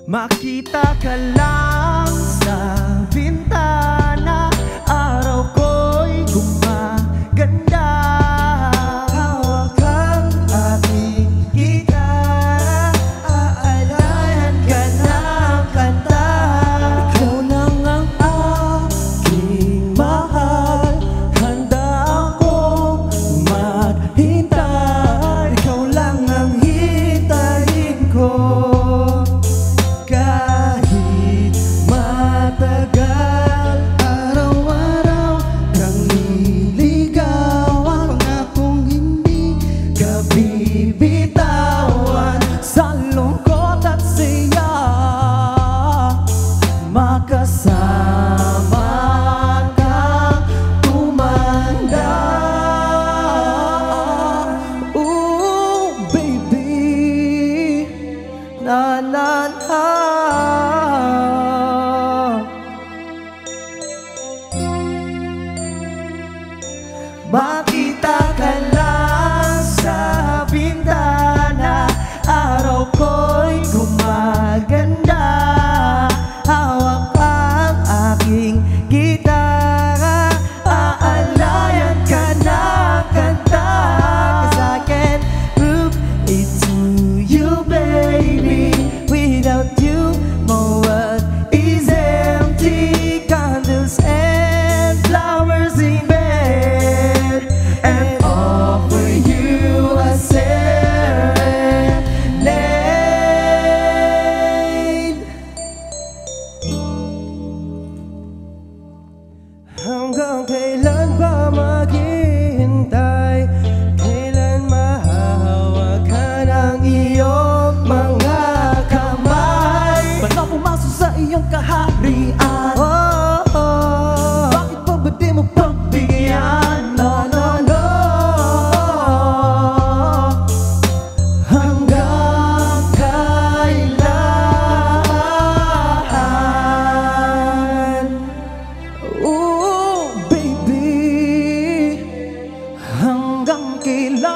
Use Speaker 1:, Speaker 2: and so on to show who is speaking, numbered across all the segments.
Speaker 1: Makita ka lang sa bintana, araw ko'y gumaganda. Hawak ang aking gitara, aalayan ka ng kanta. Ikaw lang ang aking mahal, handa akong maghintay. Ikaw lang ang hintayin ko. Kahit matagal, araw-araw kang niligawan. Pangakong hindi ka bibitawan. Sa lungkot at saya, makasama kang tumanda. Ooh, baby, na na na. Makita ka lang sa bintana, araw ko'y gumaganda. Hawak ang aking gitara, aalayan ka ng kanta. 'Cause I can't prove it to you, baby. Without you, my world is empty. Candles and flowers in bed, and offer you a serenade. Hanggang kailan ba maghihintay? Kailan mahahawakan ang iyong mga kamay? Paano pumasok sa iyong kaharian? Oh, oh. Bakit pa ba di mo pagbigyan? No, no, no. Hanggang kailan? Ooh, baby, hanggang kailan?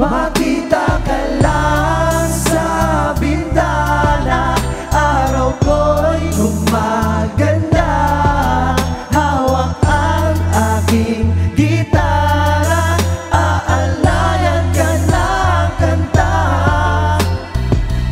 Speaker 1: Makita ka lang sa bintana, araw ko'y gumaganda. Hawak ang aking gitara, aalayan ka ng kanta.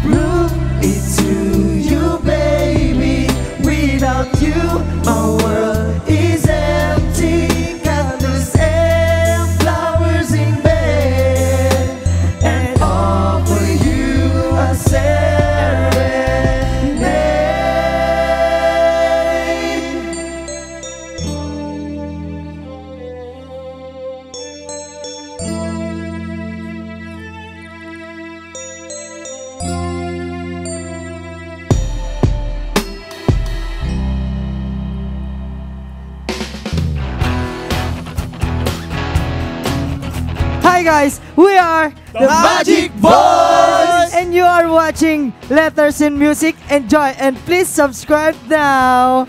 Speaker 1: Prove it to you, baby. Without you, my world is empty. Candles and flowers in bed, and offer you a
Speaker 2: Hi guys, we are
Speaker 1: The Magic Boys!
Speaker 2: and you are watching Letters in Music. Enjoy and please subscribe now.